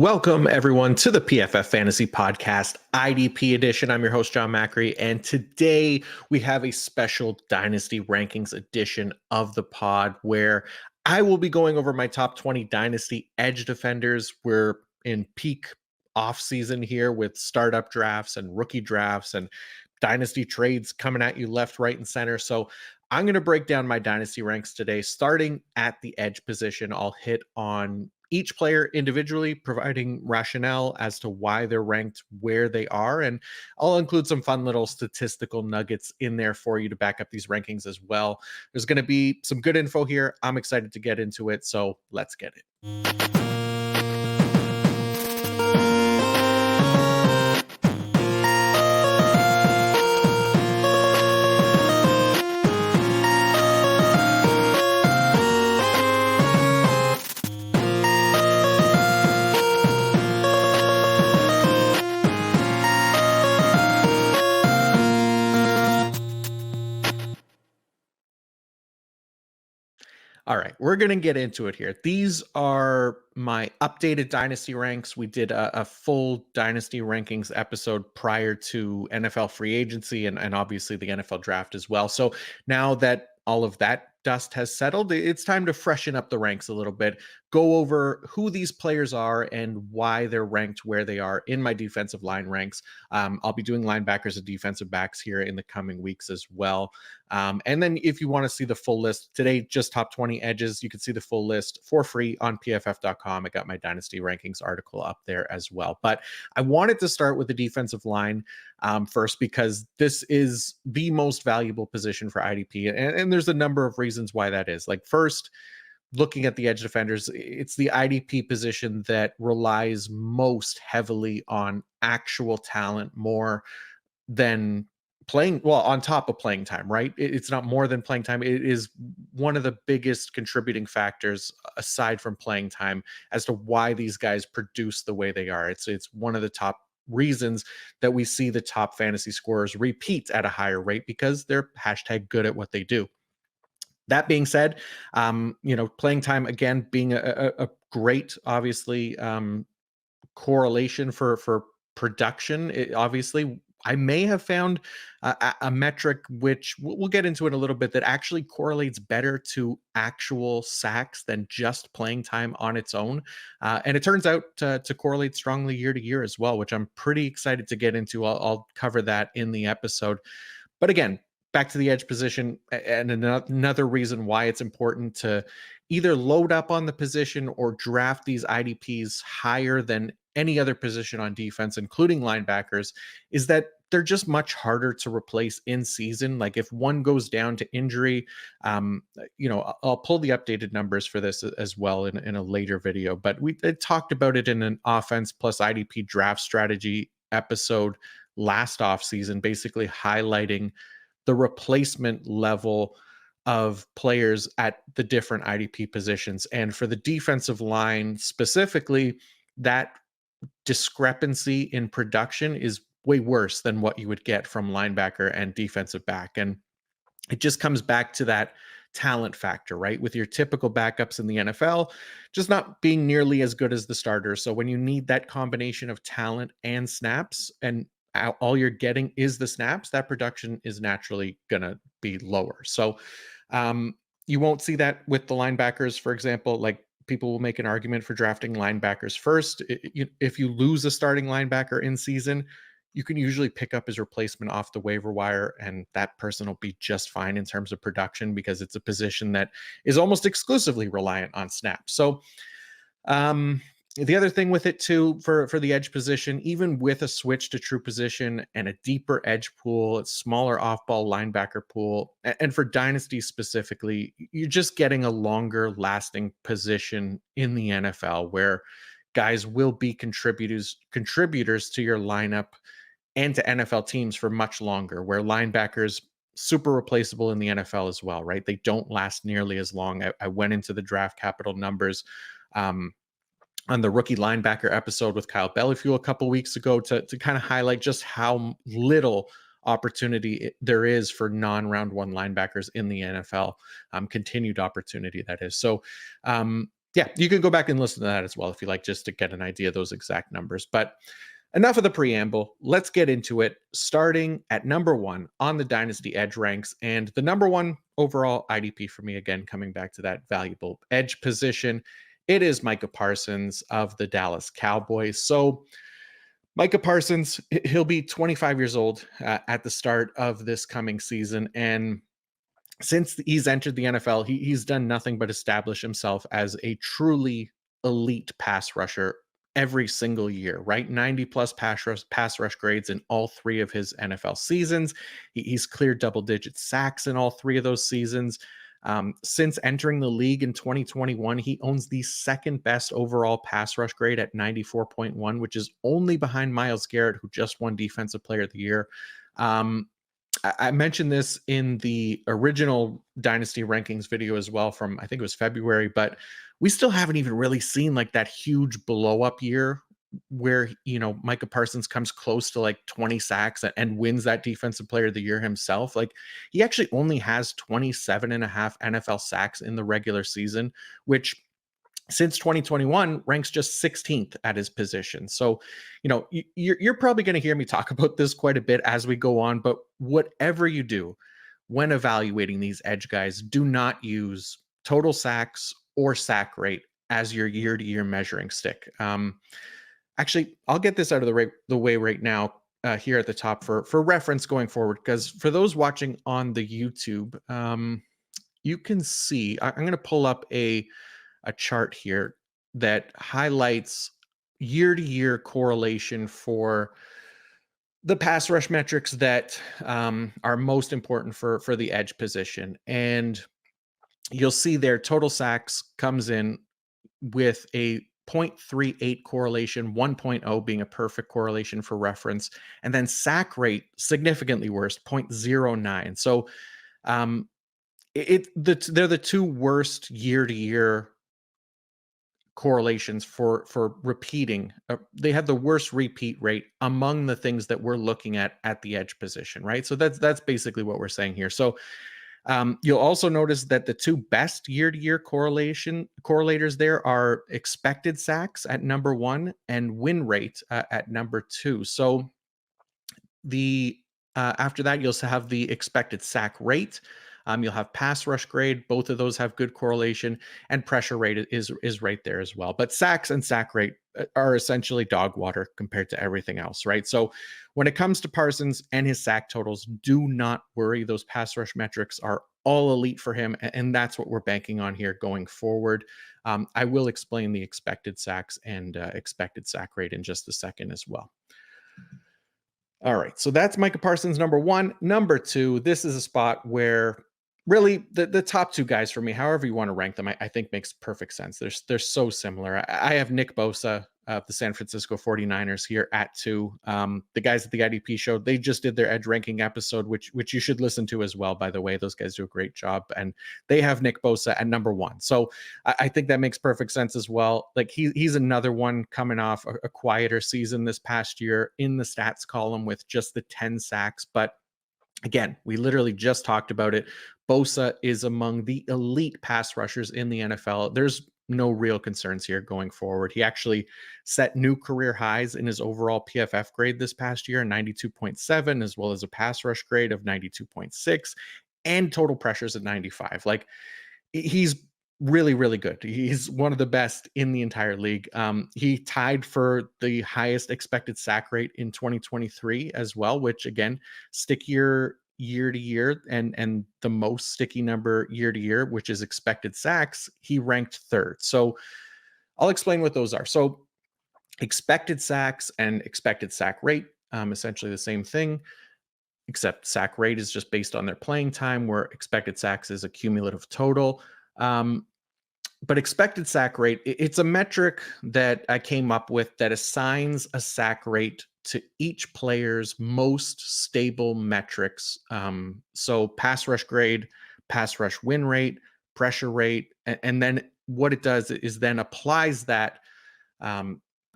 Welcome, everyone, to the PFF Fantasy Podcast IDP edition. I'm your host, Jon Macri, and today we have a special Dynasty Rankings edition of the pod where I will be going over my top 20 Dynasty edge defenders. We're in peak off-season here with startup drafts and rookie drafts and Dynasty trades coming at you left, right, and center. So I'm going to break down my Dynasty ranks today, starting at the edge position. I'll hit on each player individually, providing rationale as to why they're ranked where they are. And I'll include some fun little statistical nuggets in there for you to back up these rankings as well. There's going to be some good info here. I'm excited to get into it. So let's get it. All right, we're going to get into it here. These are my updated Dynasty ranks. We did a full Dynasty rankings episode prior to NFL free agency and obviously the NFL draft as well. So now that all of that dust has settled, it's time to freshen up the ranks a little bit, go over who these players are and why they're ranked where they are in my defensive line ranks. I'll be doing linebackers and defensive backs here in the coming weeks as well. And then if you want to see the full list today, just top 20 edges, you can see the full list for free on pff.com. I got my Dynasty rankings article up there as well. But I wanted to start with the defensive line first, because this is the most valuable position for IDP. And there's a number of reasons why that is. Like, first, looking at the edge defenders, it's the IDP position that relies most heavily on actual talent more than playing, well, on top of playing time, right? It's not more than playing time. It is one of the biggest contributing factors aside from playing time as to why these guys produce the way they are. It's one of the top reasons that we see the top fantasy scorers repeat at a higher rate, because they're hashtag good at what they do. That being said, playing time, again, being a great, obviously, correlation for production. Obviously, I may have found a metric, which we'll get into it a little bit, that actually correlates better to actual sacks than just playing time on its own. And it turns out to correlate strongly year to year as well, which I'm pretty excited to get into. I'll cover that in the episode. But again, back to the edge position, and another reason why it's important to either load up on the position or draft these IDPs higher than any other position on defense, including linebackers, is that they're just much harder to replace in season. Like, if one goes down to injury, I'll pull the updated numbers for this as well in a later video, but we talked about it in an offense plus IDP draft strategy episode last off season, basically highlighting the replacement level of players at the different IDP positions. And for the defensive line specifically, that discrepancy in production is way worse than what you would get from linebacker and defensive back. And it just comes back to that talent factor, right? With your typical backups in the NFL, just not being nearly as good as the starters. So when you need that combination of talent and snaps, and all you're getting is the snaps, that production is naturally going to be lower. So you won't see that with the linebackers, for example. Like, people will make an argument for drafting linebackers first. If you lose a starting linebacker in season, you can usually pick up his replacement off the waiver wire, and that person will be just fine in terms of production, because it's a position that is almost exclusively reliant on snaps. So the other thing with it too, for the edge position, even with a switch to true position and a deeper edge pool, a smaller off-ball linebacker pool, and for Dynasty specifically, you're just getting a longer lasting position in the NFL, where guys will be contributors to your lineup and to NFL teams for much longer, where linebackers super replaceable in the NFL as well, right? They don't last nearly as long. I went into the draft capital numbers on the rookie linebacker episode with Kyle Bellifuel a couple weeks ago to kind of highlight just how little opportunity there is for non-round one linebackers in the NFL, continued opportunity, that is. So Yeah, you can go back and listen to that as well if you like, just to get an idea of those exact numbers. But enough of the preamble. Let's get into it. Starting at number 1 on the Dynasty Edge ranks, and the number 1 overall IDP for me, again, coming back to that valuable edge position, it is Micah Parsons of the Dallas Cowboys. So Micah Parsons, he'll be 25 years old at the start of this coming season. And since he's entered the NFL, he's done nothing but establish himself as a truly elite pass rusher every single year, right? 90 plus pass rush grades in all 3 of his NFL seasons. He's cleared double digit sacks in all 3 of those seasons. Since entering the league in 2021, he owns the second best overall pass rush grade at 94.1, which is only behind Myles Garrett, who just won Defensive Player of the Year. I mentioned this in the original Dynasty rankings video as well from, I think it was February, but we still haven't even really seen like that huge blow up year where, Micah Parsons comes close to like 20 sacks and wins that Defensive Player of the Year himself. Like, he actually only has 27 and a half NFL sacks in the regular season, which since 2021 ranks just 16th at his position. So, you're probably going to hear me talk about this quite a bit as we go on, but whatever you do when evaluating these edge guys, do not use total sacks or sack rate as your year-to-year measuring stick. Actually, I'll get this out of the way right now here at the top for reference going forward, because for those watching on the YouTube, you can see, I'm going to pull up a chart here that highlights year-to-year correlation for the pass rush metrics that are most important for the edge position. And you'll see there total sacks comes in with a 0.38 correlation, 1.0 being a perfect correlation for reference, and then sack rate significantly worse, 0.09. So they're the 2 worst year-to-year correlations for repeating. They have the worst repeat rate among the things that we're looking at the edge position, right? So that's basically what we're saying here. So you'll also notice that the 2 best year-to-year correlators there are expected sacks at number 1 and win rate at number 2. So the after that, you'll have the expected sack rate. You'll have pass rush grade. Both of those have good correlation, and pressure rate is right there as well. But sacks and sack rate are essentially dog water compared to everything else, right? So when it comes to Parsons and his sack totals, do not worry. Those pass rush metrics are all elite for him, and that's what we're banking on here going forward. I will explain the expected sacks and expected sack rate in just a second as well. All right, so that's Micah Parsons, number 1. Number 2, this is a spot where really the top 2 guys for me, however you want to rank them, I think makes perfect sense. They're so similar. I have Nick Bosa of the San Francisco 49ers here at 2. The guys at the IDP show, they just did their edge ranking episode, which you should listen to as well, by the way. Those guys do a great job, and they have Nick Bosa at number 1. So I think that makes perfect sense as well. Like, he's another one coming off a quieter season this past year in the stats column with just the 10 sacks. But again, we literally just talked about it. Bosa is among the elite pass rushers in the NFL. There's no real concerns here going forward. He actually set new career highs in his overall PFF grade this past year, 92.7, as well as a pass rush grade of 92.6, and total pressures at 95. Like, he's really, really good. He's one of the best in the entire league. He tied for the highest expected sack rate in 2023 as well, which again, stickier year to year, and the most sticky number year to year, which is expected sacks, he ranked 3rd. So I'll explain what those are. So expected sacks and expected sack rate, essentially the same thing, except sack rate is just based on their playing time, where expected sacks is a cumulative total. But expected sack rate, it's a metric that I came up with that assigns a sack rate to each player's most stable metrics. So pass rush grade, pass rush win rate, pressure rate, and then what it does is then applies that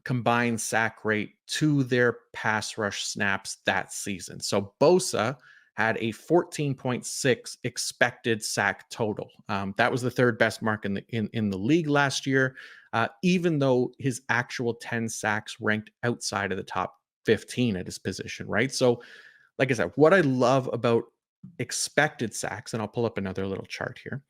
combined sack rate to their pass rush snaps that season. So Bosa had a 14.6 expected sack total. That was the third best mark in the league last year, even though his actual 10 sacks ranked outside of the top 15 at his position, right? So, like I said, what I love about expected sacks, and I'll pull up another little chart here.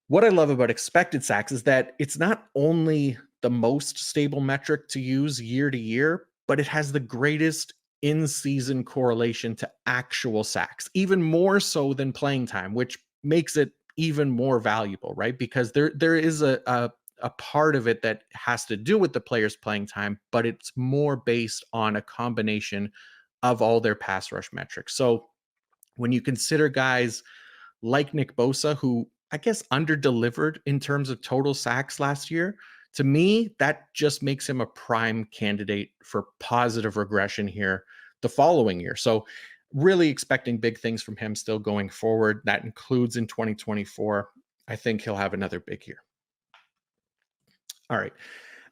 What I love about expected sacks is that it's not only the most stable metric to use year to year, but it has the greatest in season correlation to actual sacks, even more so than playing time, which makes it even more valuable, right? Because there is a part of it that has to do with the player's playing time, but it's more based on a combination of all their pass rush metrics. So when you consider guys like Nick Bosa, who I guess underdelivered in terms of total sacks last year, to me, that just makes him a prime candidate for positive regression here the following year. So, really expecting big things from him still going forward. That includes in 2024. I think he'll have another big year. All right.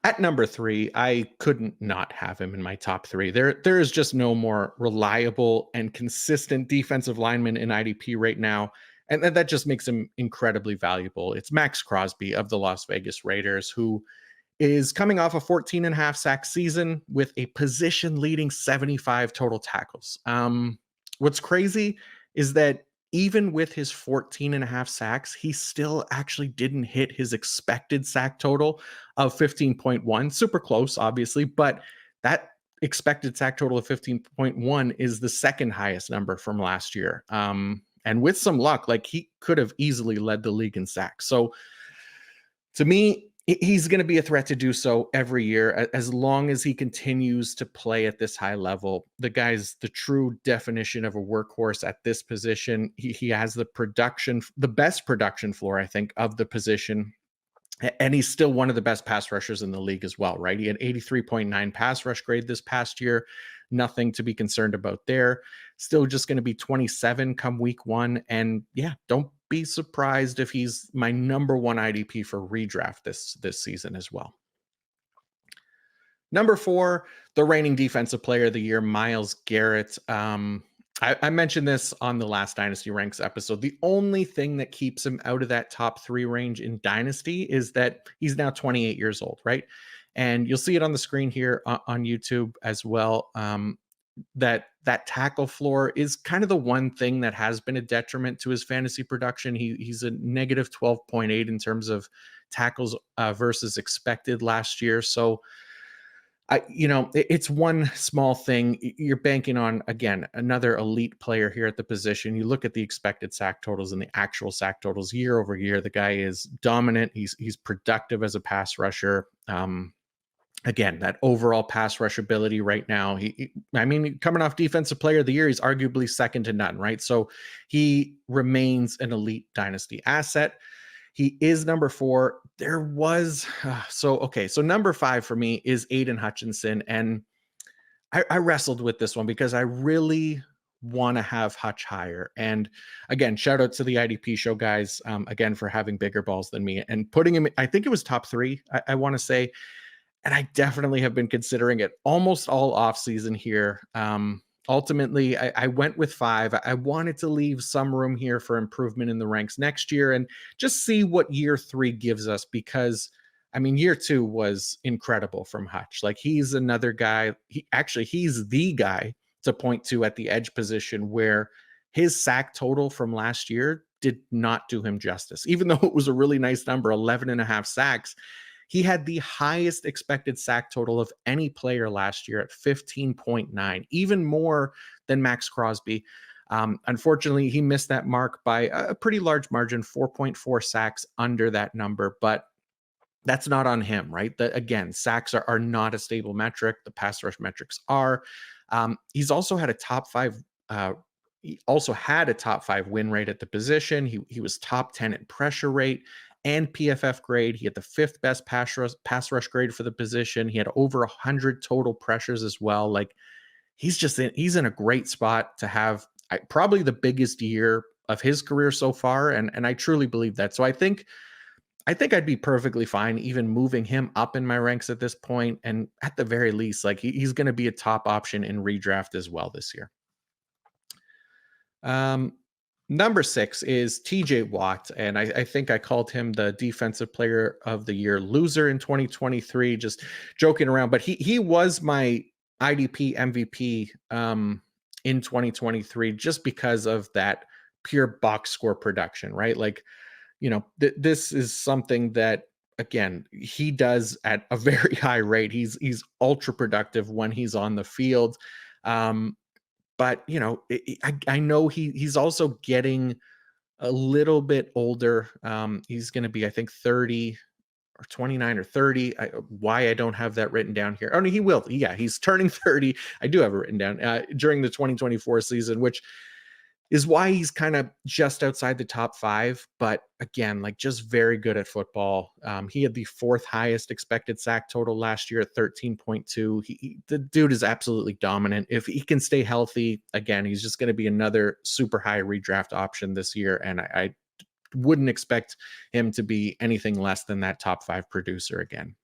At number 3, I couldn't not have him in my top 3. There is just no more reliable and consistent defensive lineman in IDP right now, and that just makes him incredibly valuable. It's Max Crosby of the Las Vegas Raiders, who is coming off a 14 and a half sack season with a position leading 75 total tackles. What's crazy is that even with his 14 and a half sacks, he still actually didn't hit his expected sack total of 15.1. Super close, obviously, but that expected sack total of 15.1 is the second highest number from last year. And with some luck, like he could have easily led the league in sacks. So to me, he's going to be a threat to do so every year as long as he continues to play at this high level. The guy's the true definition of a workhorse at this position. He has the best production floor, I think, of the position. And he's still one of the best pass rushers in the league as well, right? He had 83.9 pass rush grade this past year. Nothing to be concerned about there. Still just going to be 27 come week 1. And yeah, don't be surprised if he's my number 1 IDP for redraft this season as well. Number 4, the reigning defensive player of the year, Myles Garrett. I mentioned this on the last Dynasty Ranks episode. The only thing that keeps him out of that top 3 range in Dynasty is that he's now 28 years old, right? And you'll see it on the screen here on YouTube as well. That tackle floor is kind of the one thing that has been a detriment to his fantasy production. He's a negative 12.8 in terms of tackles versus expected last year. So it's one small thing. You're banking on, again, another elite player here at the position. You look at the expected sack totals and the actual sack totals year over year. The guy is dominant. He's productive as a pass rusher. Again, that overall pass rush ability right now. Coming off defensive player of the year, he's arguably second to none, right? So he remains an elite dynasty asset. He is number 4. So number 5 for me is Aiden Hutchinson. And I wrestled with this one because I really want to have Hutch higher. And again, shout out to the IDP show guys, again, for having bigger balls than me and putting him, I think it was top 3, I want to say. And I definitely have been considering it almost all off season here. Ultimately, I went with 5. I wanted to leave some room here for improvement in the ranks next year and just see what year 3 gives us, because year 2 was incredible from Hutch. Like, he's another guy. He's the guy to point to at the edge position where his sack total from last year did not do him justice. Even though it was a really nice number, 11 and a half sacks, he had the highest expected sack total of any player last year at 15.9, even more than Max Crosby. Unfortunately, he missed that mark by a pretty large margin, 4.4 sacks under that number, but that's not on him, right? Again, sacks are not a stable metric. The pass rush metrics are. He's also had a top 5 win rate at the position. He was top 10 in pressure rate and PFF grade. He had the 5th best pass rush grade for the position. He had over 100 total pressures as well. Like, he's in a great spot to have probably the biggest year of his career so far. And I truly believe that. So I think I'd be perfectly fine even moving him up in my ranks at this point. And at the very least, like, he's going to be a top option in redraft as well this year. Um, Number 6 is TJ Watt. And I think I called him the defensive player of the year loser in 2023, just joking around. But he was my IDP MVP in 2023 just because of that pure box score production, right? Like, this is something that, again, he does at a very high rate. He's ultra productive when he's on the field. Um, but I know he's also getting a little bit older. He's going to be, I think, 30 or 29 or 30. Why I don't have that written down here? Oh no, he will. Yeah, he's turning 30. I do have it written down during the 2024 season, which is why he's kind of just outside the top 5. But again, like, just very good at football. He had the 4th highest expected sack total last year at 13.2. The dude is absolutely dominant. If he can stay healthy, again, he's just going to be another super high redraft option this year. And I wouldn't expect him to be anything less than that top 5 producer again.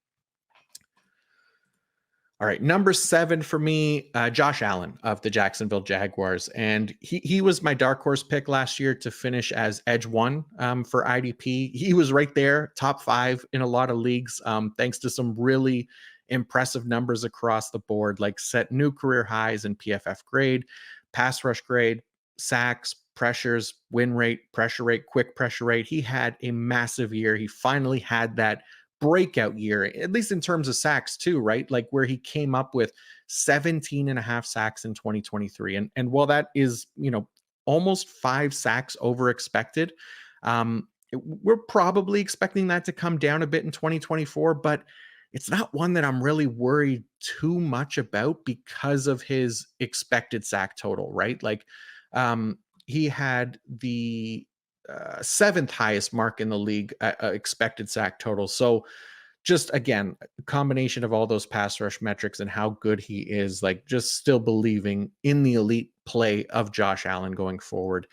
All right, number 7 for me, Josh Allen of the Jacksonville Jaguars, and he was my dark horse pick last year to finish as edge 1 for IDP. He was right there, top 5 in a lot of leagues, thanks to some really impressive numbers across the board, like set new career highs in PFF grade, pass rush grade, sacks, pressures, win rate, pressure rate, quick pressure rate. He had a massive year. He finally had that breakout year, at least in terms of sacks too, right? Like, where he came up with 17 and a half sacks in 2023. And while that is, almost 5 sacks over expected, we're probably expecting that to come down a bit in 2024, but it's not one that I'm really worried too much about because of his expected sack total, right? Like, he had the 7th highest mark in the league expected sack total. So just, again, a combination of all those pass rush metrics and how good he is, like, just still believing in the elite play of Josh Allen going forward.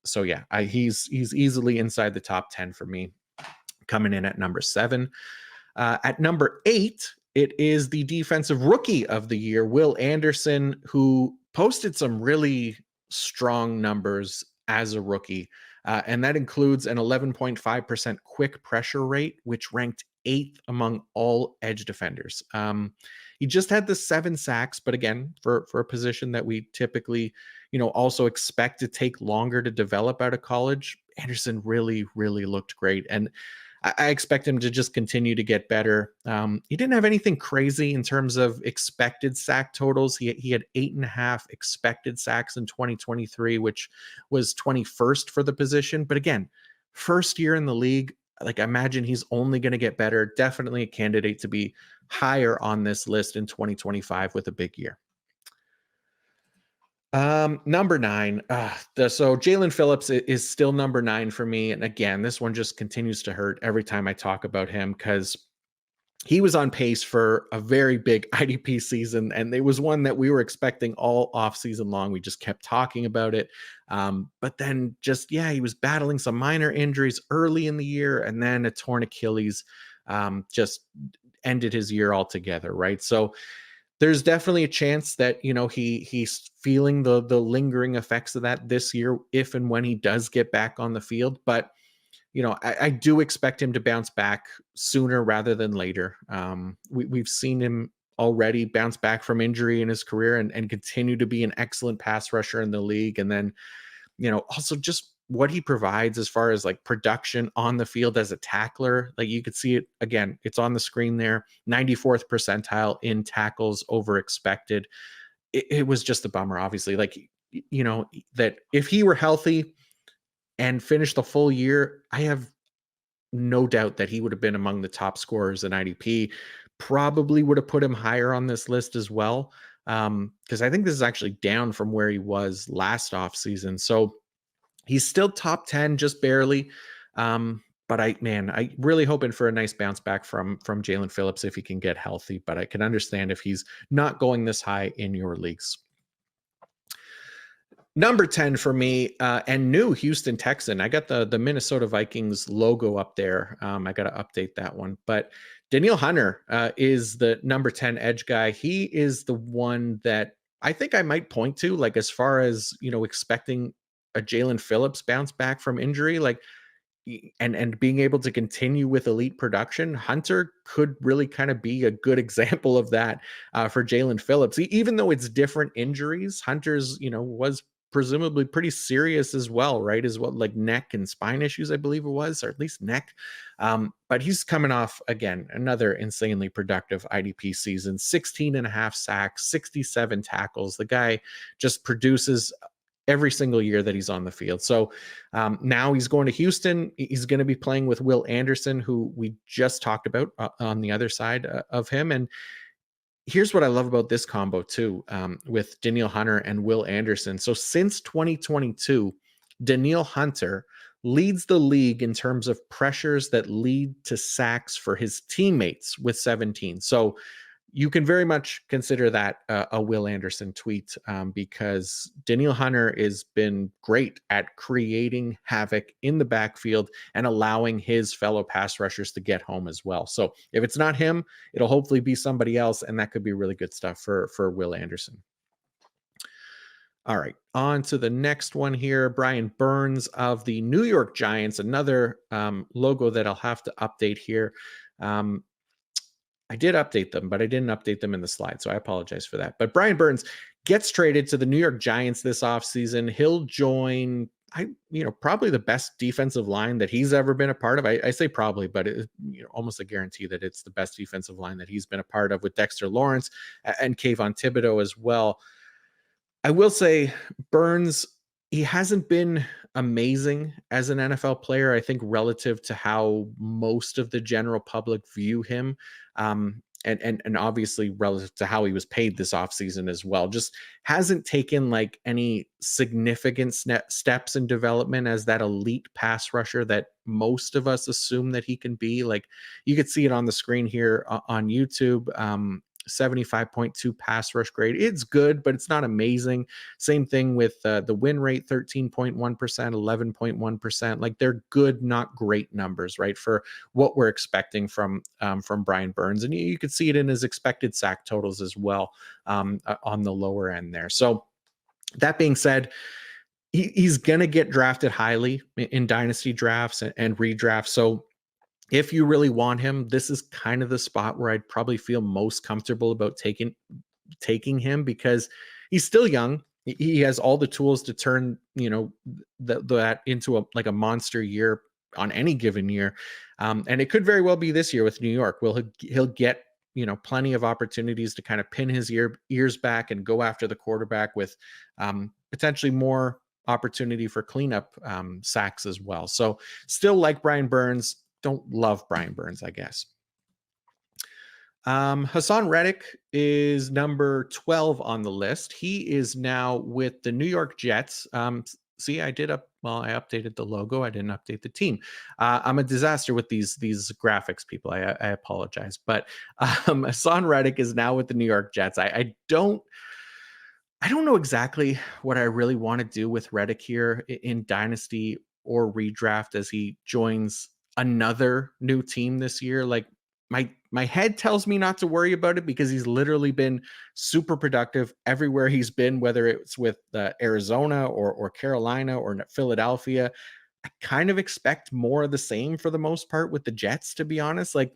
So yeah, he's easily inside the top 10 for me, coming in at number 7. At number 8, it is the defensive rookie of the year, Will Anderson, who posted some really strong numbers as a rookie. And that includes an 11.5% quick pressure rate, which ranked 8th among all edge defenders. He just had the 7 sacks, but again, for a position that we typically, also expect to take longer to develop out of college, Anderson really, really looked great. And I expect him to just continue to get better. He didn't have anything crazy in terms of expected sack totals. He had 8.5 expected sacks in 2023, which was 21st for the position. But again, first year in the league, like, I imagine he's only going to get better. Definitely a candidate to be higher on this list in 2025 with a big year. Number 9. So Jalen Phillips is still number 9 for me. And again, this one just continues to hurt every time I talk about him, because he was on pace for a very big IDP season, and it was one that we were expecting all off season long. We just kept talking about it. But then he was battling some minor injuries early in the year, and then a torn Achilles just ended his year altogether, right? So there's definitely a chance that he's feeling the lingering effects of that this year, if and when he does get back on the field. But I do expect him to bounce back sooner rather than later. We've seen him already bounce back from injury in his career and continue to be an excellent pass rusher in the league. And then also just what he provides as far as, like, production on the field as a tackler. Like, you could see it again, it's on the screen there, 94th percentile in tackles over expected. It was just a bummer, obviously, like, that if he were healthy and finished the full year, I have no doubt that he would have been among the top scorers in IDP. Probably would have put him higher on this list as well, because I think this is actually down from where he was last offseason. So he's still top 10, just barely. But I really hoping for a nice bounce back from Jalen Phillips if he can get healthy. But I can understand if he's not going this high in your leagues. Number 10 for me, and new Houston Texan. I got the Minnesota Vikings logo up there. I got to update that one. But Danielle Hunter is the number 10 edge guy. He is the one that I think I might point to, like, as far as, expecting a Jalen Phillips bounce back from injury, like and being able to continue with elite production, Hunter could really kind of be a good example of that for Jalen Phillips. Even though it's different injuries, Hunter's was presumably pretty serious as well, right? As well, like neck and spine issues, I believe it was, or at least neck. But he's coming off again another insanely productive IDP season: 16 and a half sacks, 67 tackles. The guy just produces every single year that he's on the field. So now he's going to Houston. He's going to be playing with Will Anderson, who we just talked about on the other side of him. And here's what I love about this combo too, with Danielle Hunter and Will Anderson. So since 2022, Danielle Hunter leads the league in terms of pressures that lead to sacks for his teammates with 17. So you can very much consider that a Will Anderson tweet, because Danielle Hunter has been great at creating havoc in the backfield and allowing his fellow pass rushers to get home as well. So if it's not him, it'll hopefully be somebody else, and that could be really good stuff for Will Anderson. All right, on to the next one here. Brian Burns of the New York Giants, another logo that I'll have to update here. I did update them, but I didn't update them in the slide, so I apologize for that. But Brian Burns gets traded to the New York Giants this offseason. He'll join, probably the best defensive line that he's ever been a part of. I say probably, but almost a guarantee that it's the best defensive line that he's been a part of, with Dexter Lawrence and Kayvon Thibodeau as well. I will say Burns, he hasn't been amazing as an NFL player, I think, relative to how most of the general public view him. And obviously relative to how he was paid this offseason as well. Just hasn't taken like any significant steps in development as that elite pass rusher that most of us assume that he can be. Like, you could see it on the screen here on YouTube. 75.2 pass rush grade. It's good, but it's not amazing. Same thing with the win rate: 13.1%, 11.1%. Like, they're good, not great numbers, right, for what we're expecting from Brian Burns. And you could see it in his expected sack totals as well, on the lower end there. So that being said, he's going to get drafted highly in dynasty drafts and redrafts. So if you really want him, this is kind of the spot where I'd probably feel most comfortable about taking him, because he's still young. He has all the tools to turn, that into a monster year on any given year. And it could very well be this year with New York. He'll get, plenty of opportunities to kind of pin his ears back and go after the quarterback, with potentially more opportunity for cleanup sacks as well. So still like Brian Burns. Don't love Brian Burns, I guess. Hassan Reddick is number 12 on the list. He is now with the New York Jets. See, I updated the logo. I didn't update the team. I'm a disaster with these graphics, people. I apologize. But Hassan Reddick is now with the New York Jets. I don't know exactly what I really want to do with Reddick here in Dynasty or redraft as he joins another new team this year. Like, my head tells me not to worry about it, because he's literally been super productive everywhere he's been, whether it's with Arizona or Carolina or Philadelphia. I kind of expect more of the same for the most part with the Jets, to be honest. Like,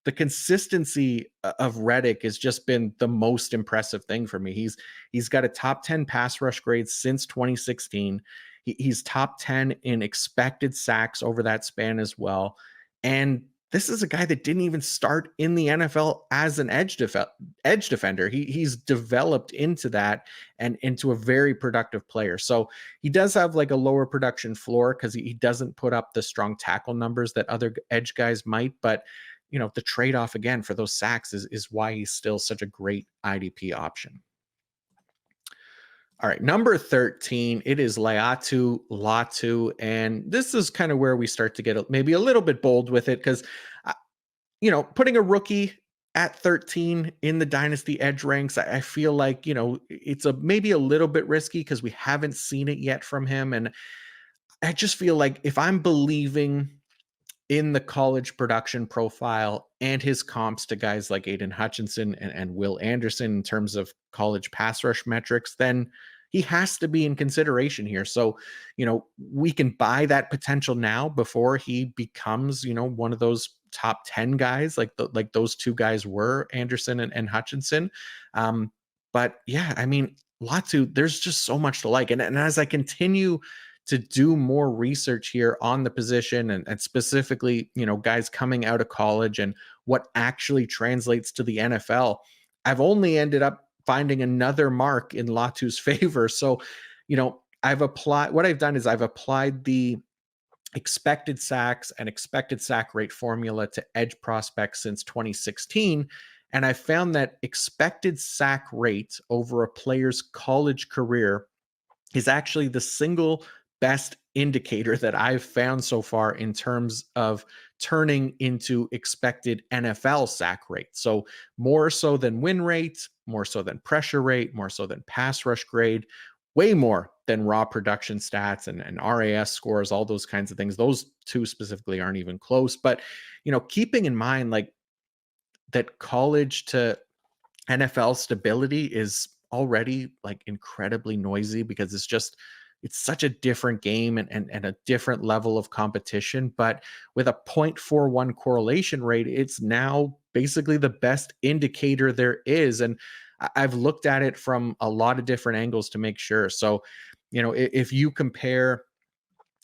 the consistency of Reddick has just been the most impressive thing for me. He's got a top 10 pass rush grade since 2016. He's top 10 in expected sacks over that span as well. And this is a guy that didn't even start in the NFL as an edge defender. He's developed into that and into a very productive player. So he does have like a lower production floor, because he doesn't put up the strong tackle numbers that other edge guys might. But the trade-off again for those sacks is why he's still such a great IDP option. All right, number 13, it is Laiatu Latu. And this is kind of where we start to get maybe a little bit bold with it, because, putting a rookie at 13 in the Dynasty Edge ranks, I feel like, it's maybe a little bit risky, because we haven't seen it yet from him. And I just feel like if I'm believing in the college production profile and his comps to guys like Aiden Hutchinson and Will Anderson in terms of college pass rush metrics, then he has to be in consideration here. So, we can buy that potential now before he becomes, one of those top 10 guys like those two guys were, Anderson and Hutchinson. But yeah, I mean, Latu, there's just so much to like. And as I continue to do more research here on the position and specifically, guys coming out of college and what actually translates to the NFL, I've only ended up finding another mark in Latu's favor. So, what I've done is I've applied the expected sacks and expected sack rate formula to edge prospects since 2016. And I found that expected sack rate over a player's college career is actually the single best indicator that I've found so far in terms of turning into expected NFL sack rate. So, more so than win rate, more so than pressure rate, more so than pass rush grade, way more than raw production stats and RAS scores, all those kinds of things. Those two specifically aren't even close. But, keeping in mind like that college to NFL stability is already like incredibly noisy because it's such a different game and a different level of competition. But with a 0.41 correlation rate, it's now basically the best indicator there is. And I've looked at it from a lot of different angles to make sure. So, if you compare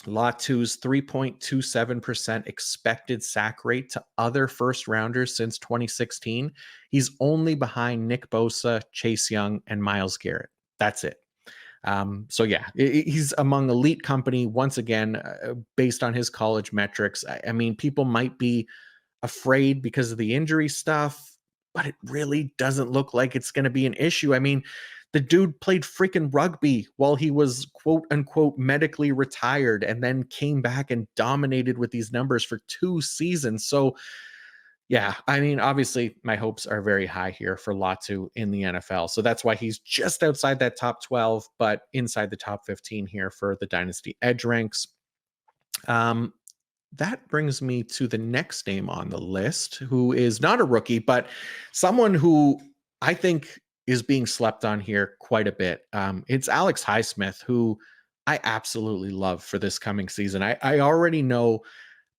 Latu's 3.27% expected sack rate to other first rounders since 2016, he's only behind Nick Bosa, Chase Young, and Myles Garrett. That's it. So yeah, he's among elite company once again, based on his college metrics. I mean, people might be afraid because of the injury stuff, but it really doesn't look like it's going to be an issue. I mean, the dude played freaking rugby while he was quote unquote medically retired and then came back and dominated with these numbers for 2 seasons. So, yeah, I mean, obviously, my hopes are very high here for Latu in the NFL. So that's why he's just outside that top 12, but inside the top 15 here for the Dynasty Edge ranks. That brings me to the next name on the list, who is not a rookie, but someone who I think is being slept on here quite a bit. It's Alex Highsmith, who I absolutely love for this coming season. I already know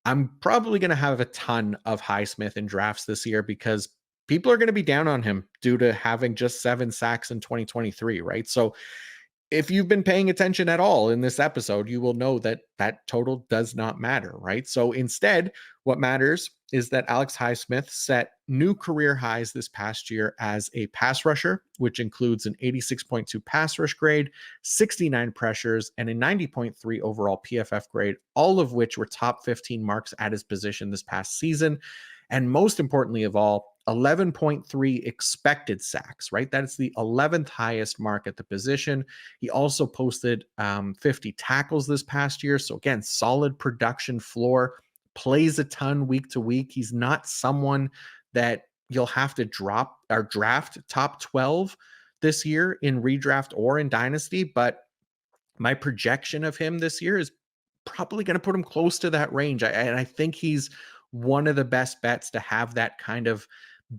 I'm probably going to have a ton of Highsmith in drafts this year because people are going to be down on him due to having just 7 sacks in 2023, right? So if you've been paying attention at all in this episode, you will know that that total does not matter, right? So instead, what matters is that Alex Highsmith set new career highs this past year as a pass rusher, which includes an 86.2 pass rush grade, 69 pressures, and a 90.3 overall PFF grade, all of which were top 15 marks at his position this past season. And most importantly of all, 11.3 expected sacks, right? That is the 11th highest mark at the position. He also posted 50 tackles this past year. So again, solid production floor, plays a ton week to week. He's not someone that you'll have to drop or draft top 12 this year in redraft or in dynasty, but my projection of him this year is probably going to put him close to that range. And I think he's one of the best bets to have that kind of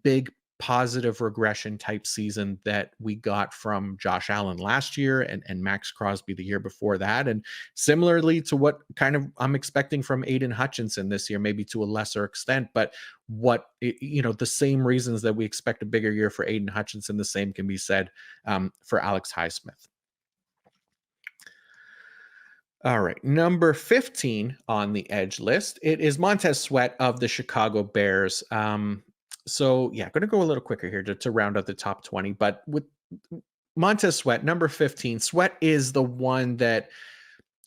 big positive regression type season that we got from Josh Allen last year and Max Crosby the year before that. And similarly to what kind of I'm expecting from Aiden Hutchinson this year, maybe to a lesser extent, but the same reasons that we expect a bigger year for Aiden Hutchinson, the same can be said for Alex Highsmith. All right, number 15 on the edge list, it is Montez Sweat of the Chicago Bears. So yeah, going to go a little quicker here to round out the top 20, but with Montez Sweat, number 15, Sweat is the one that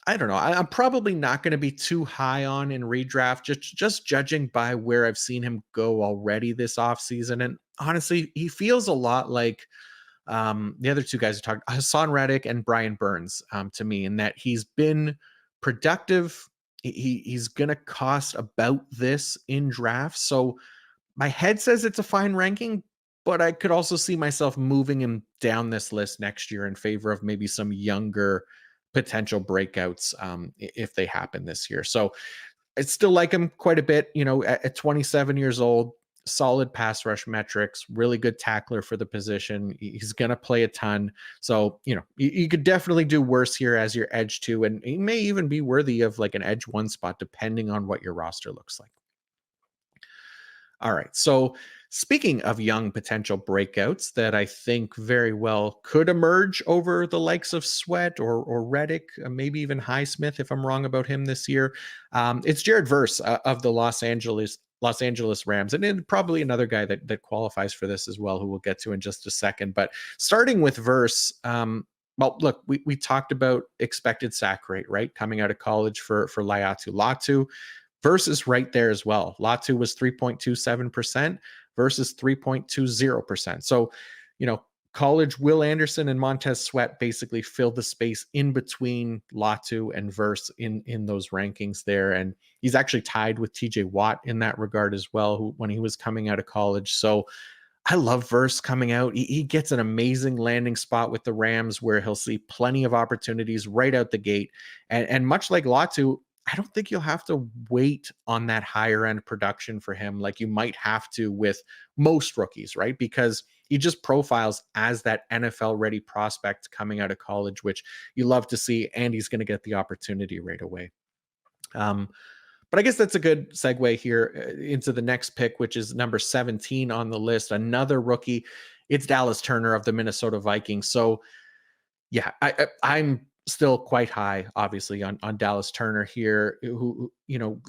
I don't know. I'm probably not going to be too high on in redraft, just judging by where I've seen him go already this offseason. And honestly, he feels a lot like the other two guys who talked, Hassan Reddick and Brian Burns, to me, in that he's been productive. He's going to cost about this in drafts. So my head says it's a fine ranking, but I could also see myself moving him down this list next year in favor of maybe some younger potential breakouts if they happen this year. So I still like him quite a bit, at 27 years old. solid pass rush metrics, really good tackler for the position. He's going to play a ton. So, you could definitely do worse here as your edge two, and he may even be worthy of like an edge one spot, depending on what your roster looks like. All right. So, speaking of young potential breakouts that I think very well could emerge over the likes of Sweat or Reddick, maybe even Highsmith, if I'm wrong about him this year, it's Jared Verse of the Los Angeles Rams, and then probably another guy that qualifies for this as well, who we'll get to in just a second. But starting with Verse, well, look, we talked about expected sack rate, right, coming out of college for Laiatu Latu. Versus right there as well. Latu was 3.27% versus 3.20%. So, college Will Anderson and Montez Sweat basically filled the space in between Latu and Verse in those rankings there. And he's actually tied with TJ Watt in that regard as well, when he was coming out of college. So I love Verse coming out. He gets an amazing landing spot with the Rams where he'll see plenty of opportunities right out the gate. And much like Latu, I don't think you'll have to wait on that higher end production for him like you might have to with most rookies, right? Because he just profiles as that NFL ready prospect coming out of college, which you love to see, and he's going to get the opportunity right away. But I guess that's a good segue here into the next pick, which is number 17 on the list. Another rookie. It's Dallas Turner of the Minnesota Vikings. So, yeah, I'm still quite high, obviously, on Dallas Turner here, who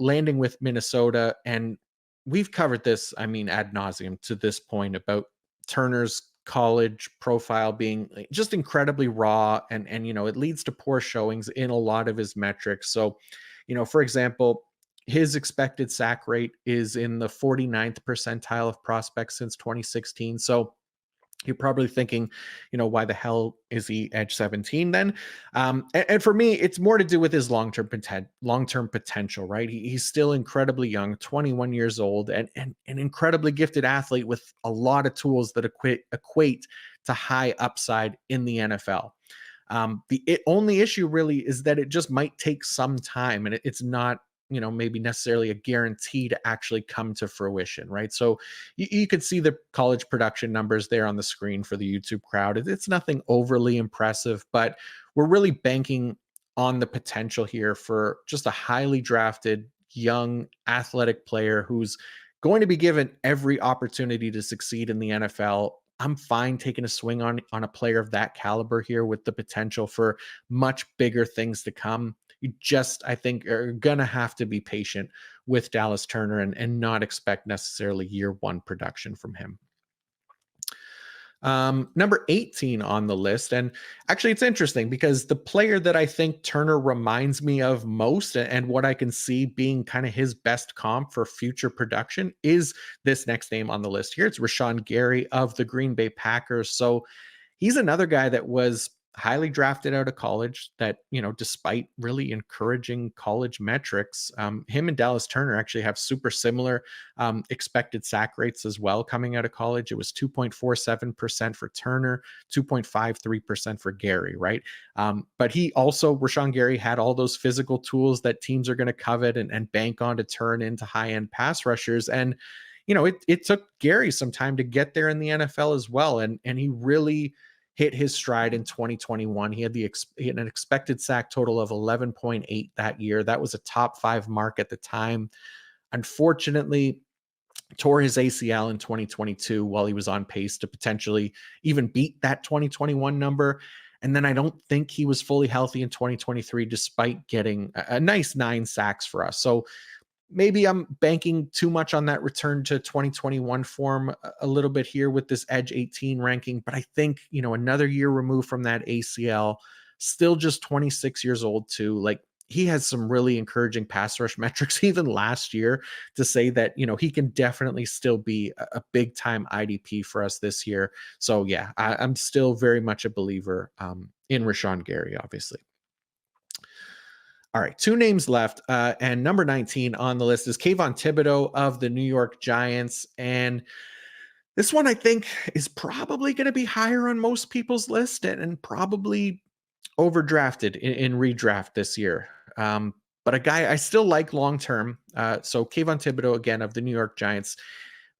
landing with Minnesota, and we've covered this, I mean, ad nauseum to this point about Turner's college profile being just incredibly raw, and it leads to poor showings in a lot of his metrics. So, for example, his expected sack rate is in the 49th percentile of prospects since 2016. So you're probably thinking, why the hell is he edge 17 then? And for me, it's more to do with his long-term potential, right? He's still incredibly young, 21 years old, and an incredibly gifted athlete with a lot of tools that equate to high upside in the NFL. The only issue really is that it just might take some time, and it's not maybe necessarily a guarantee to actually come to fruition, right? So you could see the college production numbers there on the screen for the YouTube crowd. It's nothing overly impressive, but we're really banking on the potential here for just a highly drafted, young, athletic player who's going to be given every opportunity to succeed in the NFL. I'm fine taking a swing on a player of that caliber here with the potential for much bigger things to come. You just, I think, are going to have to be patient with Dallas Turner and not expect necessarily year one production from him. Number 18 on the list. And actually, it's interesting because the player that I think Turner reminds me of most, and what I can see being kind of his best comp for future production, is this next name on the list here. It's Rashawn Gary of the Green Bay Packers. So he's another guy that was highly drafted out of college that, despite really encouraging college metrics, him and Dallas Turner actually have super similar expected sack rates as well coming out of college. It was 2.47% for Turner, 2.53% for Gary, right? But Rashawn Gary had all those physical tools that teams are going to covet and bank on to turn into high-end pass rushers. And, it took Gary some time to get there in the NFL as well. And he really hit his stride in 2021. He had an expected sack total of 11.8 that year. That was a top 5 mark at the time. Unfortunately, tore his ACL in 2022 while he was on pace to potentially even beat that 2021 number. And then I don't think he was fully healthy in 2023, despite getting a nice 9 sacks for us. So maybe I'm banking too much on that return to 2021 form a little bit here with this edge 18 ranking. But I think, another year removed from that ACL, still just 26 years old too. Like, he has some really encouraging pass rush metrics even last year to say that, he can definitely still be a big time IDP for us this year. So yeah, I'm still very much a believer in Rashawn Gary, obviously. All right, 2 names left. And number 19 on the list is Kayvon Thibodeaux of the New York Giants. And this one, I think, is probably going to be higher on most people's list and probably overdrafted in redraft this year. But a guy I still like long term. So Kayvon Thibodeaux, again, of the New York Giants.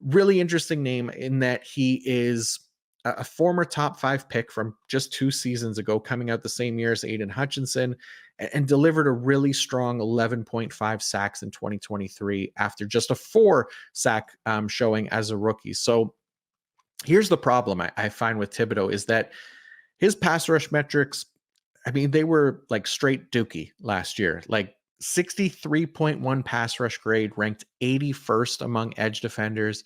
Really interesting name in that he is a former top 5 pick from just 2 seasons ago, coming out the same year as Aiden Hutchinson, and delivered a really strong 11.5 sacks in 2023 after just a 4 sack showing as a rookie. So here's the problem I find with Thibodeau is that his pass rush metrics, I mean, they were like straight dookie last year. Like 63.1 pass rush grade, ranked 81st among edge defenders,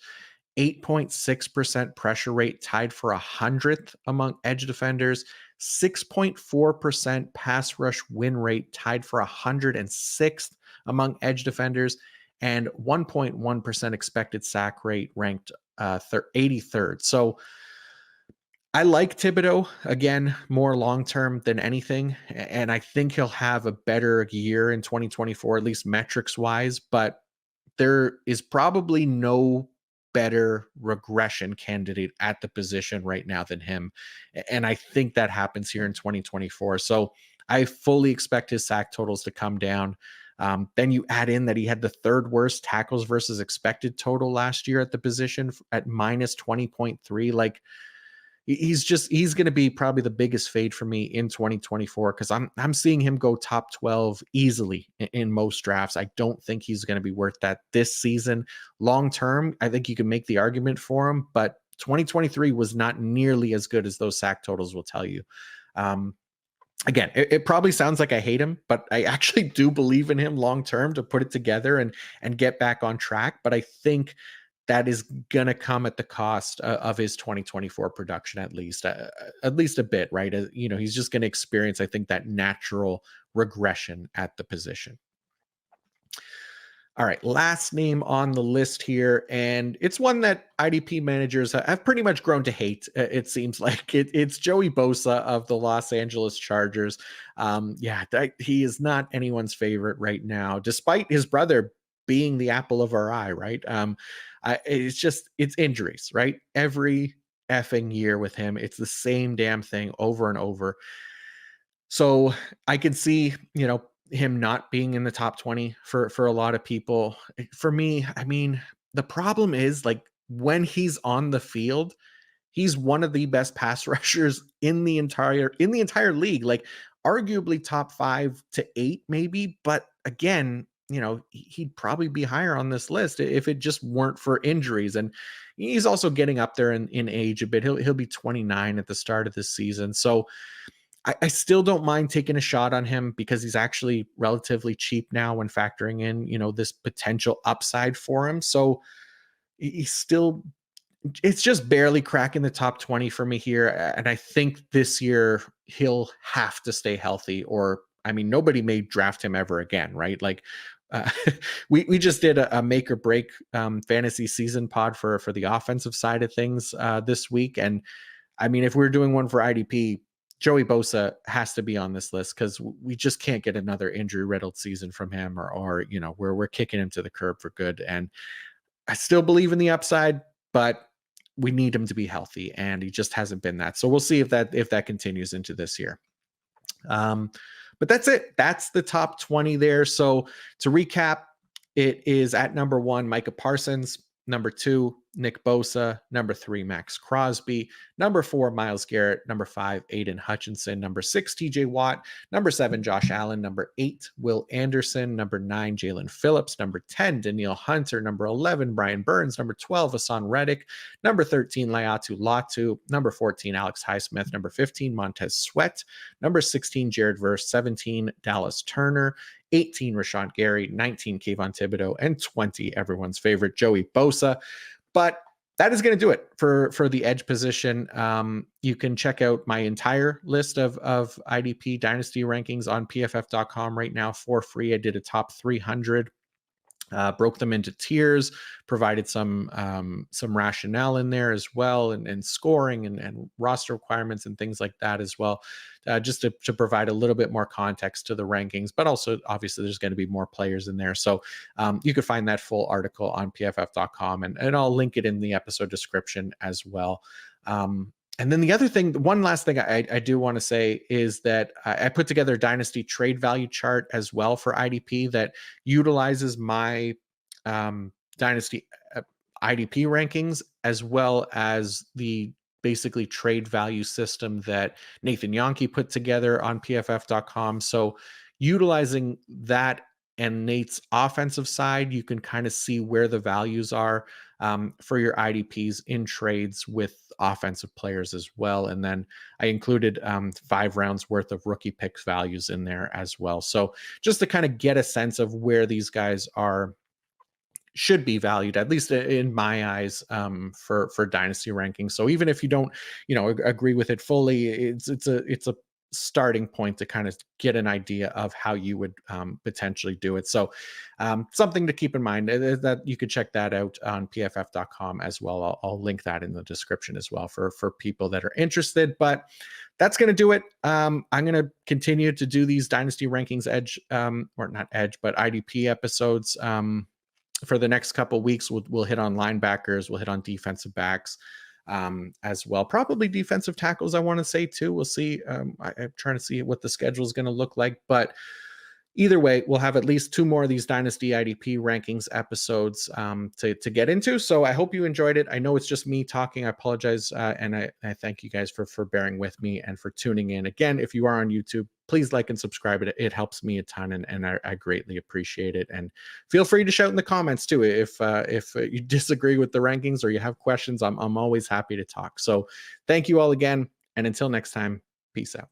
8.6% pressure rate, tied for 100th among edge defenders, 6.4% pass rush win rate, tied for 106th among edge defenders, and 1.1% expected sack rate, ranked 83rd. So I like Thibodeau, again, more long term than anything. And I think he'll have a better year in 2024, at least metrics wise. But there is probably no better regression candidate at the position right now than him. And I think that happens here in 2024. So I fully expect his sack totals to come down. Then you add in that he had the third worst tackles versus expected total last year at the position at minus 20.3. Like, he's going to be probably the biggest fade for me in 2024 because I'm seeing him go top 12 easily in most drafts. I don't think he's going to be worth that this season. Long term, I think you can make the argument for him, but 2023 was not nearly as good as those sack totals will tell you. Again, it probably sounds like I hate him, but I actually do believe in him long term to put it together and get back on track. But I think that is going to come at the cost of his 2024 production, at least a bit, right? He's just going to experience, I think, that natural regression at the position. All right, last name on the list here, and it's one that IDP managers have pretty much grown to hate. It seems like it's Joey Bosa of the Los Angeles Chargers. He is not anyone's favorite right now, despite his brother being the apple of our eye, right? It's injuries, right? Every effing year with him, it's the same damn thing over and over. So I could see, him not being in the top 20 for a lot of people. For me, I mean, the problem is like when he's on the field, he's one of the best pass rushers in the entire league, like arguably top 5 to 8 maybe, but again, he'd probably be higher on this list if it just weren't for injuries. And he's also getting up there in age a bit. He'll be 29 at the start of this season. So I still don't mind taking a shot on him because he's actually relatively cheap now when factoring in, this potential upside for him. So he's still, it's just barely cracking the top 20 for me here. And I think this year he'll have to stay healthy, or, I mean, nobody may draft him ever again, right? Like, uh, we just did a make or break fantasy season pod for the offensive side of things this week. And I mean, if we're doing one for IDP, Joey Bosa has to be on this list because we just can't get another injury riddled season from him, or where we're kicking him to the curb for good. And I still believe in the upside, but we need him to be healthy, and he just hasn't been that. So we'll see if that continues into this year. But that's it. That's the top 20 there. So to recap, it is at number 1, Micah Parsons. Number 2, Nick Bosa. Number 3, Max Crosby. Number 4, Myles Garrett. Number 5, Aiden Hutchinson. Number 6, TJ Watt. Number 7, Josh Allen. Number 8, Will Anderson. Number 9, Jalen Phillips. Number 10, Danielle Hunter. Number 11, Brian Burns. Number 12, Hassan Reddick. Number 13, Laiatu Latu. Number 14, Alex Highsmith. Number 15, Montez Sweat. Number 16, Jared Verse. 17, Dallas Turner. 18, Rashawn Gary. 19, Kayvon Thibodeau. And 20, everyone's favorite, Joey Bosa. But that is going to do it for the edge position. You can check out my entire list of IDP Dynasty rankings on PFF.com right now for free. I did a top 300. Broke them into tiers, provided some rationale in there as well, and scoring and roster requirements and things like that as well, just to provide a little bit more context to the rankings. But also, obviously, there's going to be more players in there. So you can find that full article on PFF.com, and I'll link it in the episode description as well. And then the other thing, one last thing I do want to say is that I put together a dynasty trade value chart as well for IDP that utilizes my dynasty IDP rankings, as well as the basically trade value system that Nathan Yonke put together on PFF.com. So utilizing that and Nate's offensive side, you can kind of see where the values are for your IDPs in trades with offensive players as well. And then I included 5 rounds worth of rookie picks values in there as well. So just to kind of get a sense of where these guys are, should be valued, at least in my eyes, for dynasty rankings. So even if you don't, agree with it fully, it's a starting point to kind of get an idea of how you would potentially do it. So something to keep in mind, that you could check that out on pff.com as well. I'll link that in the description as well for people that are interested. But that's going to do it. I'm going to continue to do these dynasty rankings or not edge, but IDP episodes. For the next couple of weeks, we'll hit on linebackers, we'll hit on defensive backs as well. Probably defensive tackles, I want to say too. We'll see. I'm trying to see what the schedule is going to look like, but either way, we'll have at least 2 more of these Dynasty IDP rankings episodes to get into. So I hope you enjoyed it. I know it's just me talking. I apologize. And I thank you guys for bearing with me and for tuning in. Again, if you are on YouTube, please like and subscribe. It helps me a ton, and I greatly appreciate it. And feel free to shout in the comments too. If you disagree with the rankings or you have questions, I'm always happy to talk. So thank you all again. And until next time, peace out.